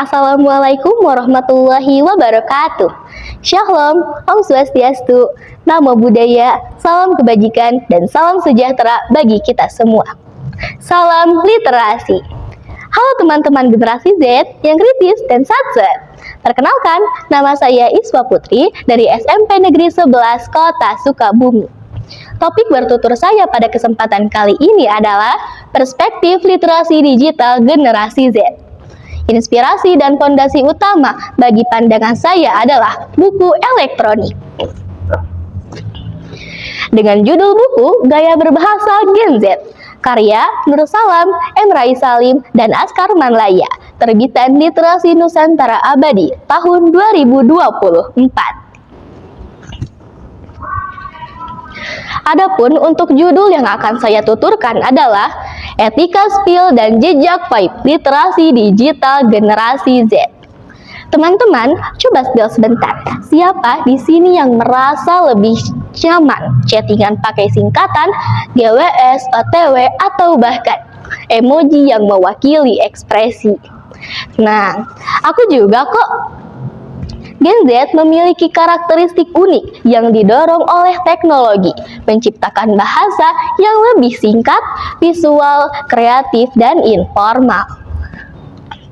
Assalamualaikum warahmatullahi wabarakatuh. Shalom, Om Swastiastu, Namo Buddhaya, salam kebajikan dan salam sejahtera bagi kita semua. Salam literasi. Halo teman-teman generasi Z yang kritis dan satset. Perkenalkan, nama saya Iswa Putri dari SMP Negeri 11 Kota Sukabumi. Topik bertutur saya pada kesempatan kali ini adalah perspektif literasi digital generasi Z. Inspirasi dan fondasi utama bagi pandangan saya adalah buku elektronik. Dengan judul buku Gaya Berbahasa Gen Z, karya Nur Salam, Emrai Salim, dan Askar Manlaya, terbitan Literasi Nusantara Abadi tahun 2024. Adapun untuk judul yang akan saya tuturkan adalah Etika Spill dan Jejak Vibe Literasi Digital Generasi Z. Teman-teman, coba spill sebentar. Siapa di sini yang merasa lebih nyaman chattingan pakai singkatan, GWS, OTW, atau bahkan emoji yang mewakili ekspresi? Nah, aku juga kok. Gen Z memiliki karakteristik unik yang didorong oleh teknologi, menciptakan bahasa yang lebih singkat, visual, kreatif, dan informal.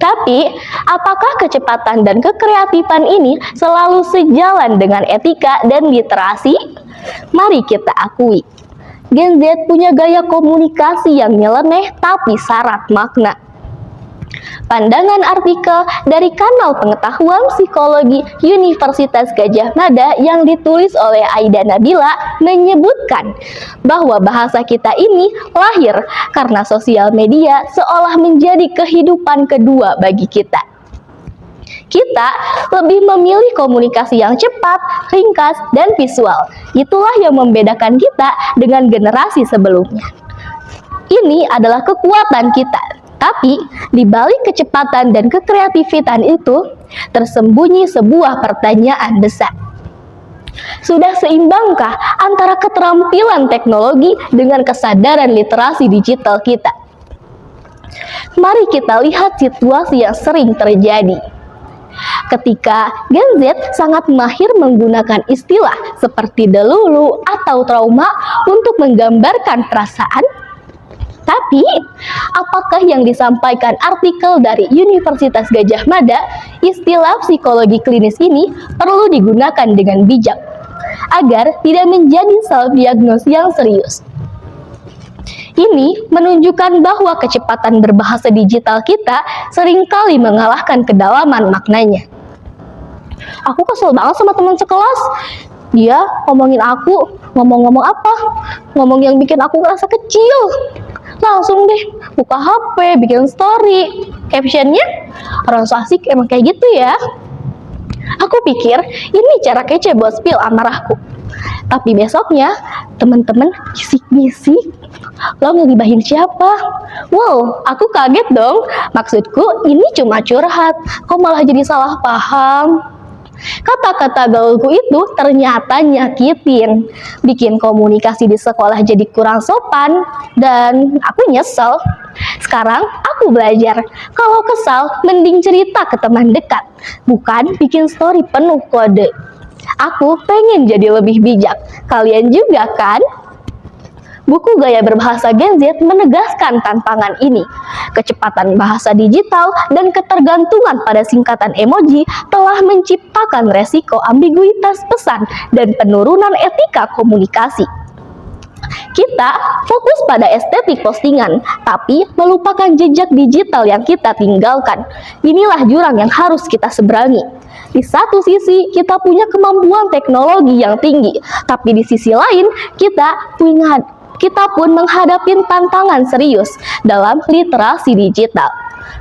Tapi, apakah kecepatan dan kekreatifan ini selalu sejalan dengan etika dan literasi? Mari kita akui, Gen Z punya gaya komunikasi yang nyeleneh tapi syarat makna. Pandangan artikel dari Kanal Pengetahuan Psikologi Universitas Gadjah Mada yang ditulis oleh Aida Nabila menyebutkan bahwa bahasa kita ini lahir karena sosial media seolah menjadi kehidupan kedua bagi kita. Kita lebih memilih komunikasi yang cepat, ringkas, dan visual. Itulah yang membedakan kita dengan generasi sebelumnya. Ini adalah kekuatan kita. Tapi, di balik kecepatan dan kekreativitasan itu, tersembunyi sebuah pertanyaan besar. Sudah seimbangkah antara keterampilan teknologi dengan kesadaran literasi digital kita? Mari kita lihat situasi yang sering terjadi. Ketika Gen Z sangat mahir menggunakan istilah seperti delulu atau trauma untuk menggambarkan perasaan, tapi, apakah yang disampaikan artikel dari Universitas Gadjah Mada, istilah psikologi klinis ini perlu digunakan dengan bijak, agar tidak menjadi self-diagnosis yang serius. Ini menunjukkan bahwa kecepatan berbahasa digital kita seringkali mengalahkan kedalaman maknanya. Aku kesel banget sama teman sekelas. Dia ngomongin aku, ngomong-ngomong apa? Ngomong yang bikin aku ngerasa kecil. Langsung deh buka HP, bikin story. Captionnya, orang so asik emang kayak gitu ya. Aku pikir ini cara kece buat spill amarahku. Tapi besoknya teman-teman bisik-bisik, lo ngegibahin siapa? Wow, aku kaget dong. Maksudku ini cuma curhat, kok malah jadi salah paham. Kata-kata gaulku itu ternyata nyakitin, bikin komunikasi di sekolah jadi kurang sopan, dan aku nyesel. Sekarang aku belajar, kalau kesal mending cerita ke teman dekat, bukan bikin story penuh kode. Aku pengen jadi lebih bijak, kalian juga kan? Buku Gaya Berbahasa Gen Z menegaskan tantangan ini. Kecepatan bahasa digital dan ketergantungan pada singkatan emoji telah menciptakan resiko ambiguitas pesan dan penurunan etika komunikasi. Kita fokus pada estetik postingan, tapi melupakan jejak digital yang kita tinggalkan. Inilah jurang yang harus kita seberangi. Di satu sisi, kita punya kemampuan teknologi yang tinggi, tapi di sisi lain, kita pun menghadapi tantangan serius dalam literasi digital.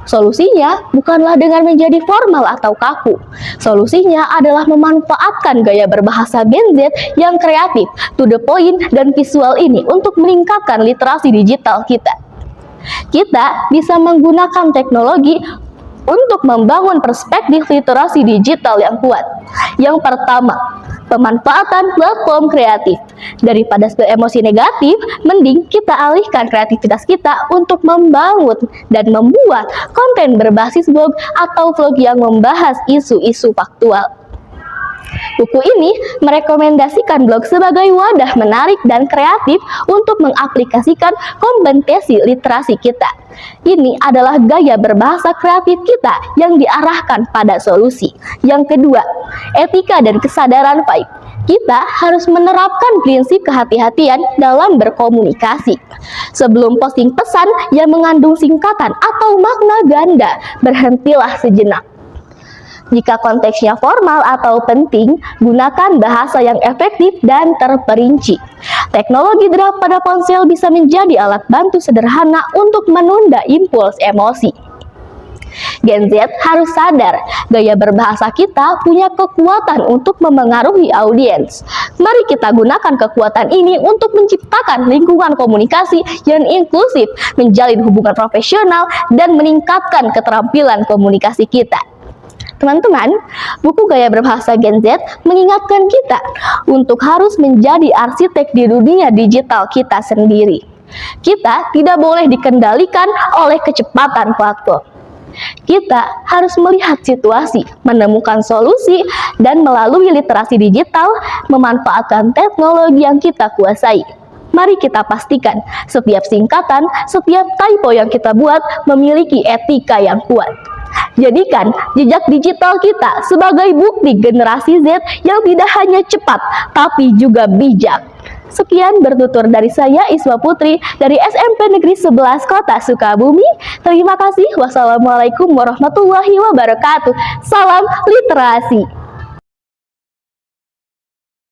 Solusinya bukanlah dengan menjadi formal atau kaku. Solusinya adalah memanfaatkan gaya berbahasa Gen Z yang kreatif, to the point, dan visual ini untuk meningkatkan literasi digital kita. Kita bisa menggunakan teknologi untuk membangun perspektif literasi digital yang kuat. Yang pertama, Pemanfaatan platform kreatif. Daripada spill emosi negatif, mending kita alihkan kreativitas kita untuk membangun dan membuat konten berbasis blog atau vlog yang membahas isu-isu faktual. Buku ini merekomendasikan blog sebagai wadah menarik dan kreatif untuk mengaplikasikan kompetensi literasi kita. Ini adalah gaya berbahasa kreatif kita yang diarahkan pada solusi. Yang kedua, etika dan kesadaran vibe. Kita harus menerapkan prinsip kehati-hatian dalam berkomunikasi. Sebelum posting pesan yang mengandung singkatan atau makna ganda, berhentilah sejenak. Jika konteksnya formal atau penting, gunakan bahasa yang efektif dan terperinci. Teknologi draft pada ponsel bisa menjadi alat bantu sederhana untuk menunda impuls emosi. Gen Z harus sadar, gaya berbahasa kita punya kekuatan untuk memengaruhi audiens. Mari kita gunakan kekuatan ini untuk menciptakan lingkungan komunikasi yang inklusif, menjalin hubungan profesional, dan meningkatkan keterampilan komunikasi kita. Teman-teman, buku Gaya Berbahasa Gen Z mengingatkan kita untuk harus menjadi arsitek di dunia digital kita sendiri. Kita tidak boleh dikendalikan oleh kecepatan platform. Kita harus melihat situasi, menemukan solusi, dan melalui literasi digital, memanfaatkan teknologi yang kita kuasai. Mari kita pastikan setiap singkatan, setiap typo yang kita buat memiliki etika yang kuat. Jadikan jejak digital kita sebagai bukti generasi Z yang tidak hanya cepat, tapi juga bijak. Sekian bertutur dari saya, Iswa Putri, dari SMP Negeri 11 Kota Sukabumi. Terima kasih. Wassalamualaikum warahmatullahi wabarakatuh. Salam literasi.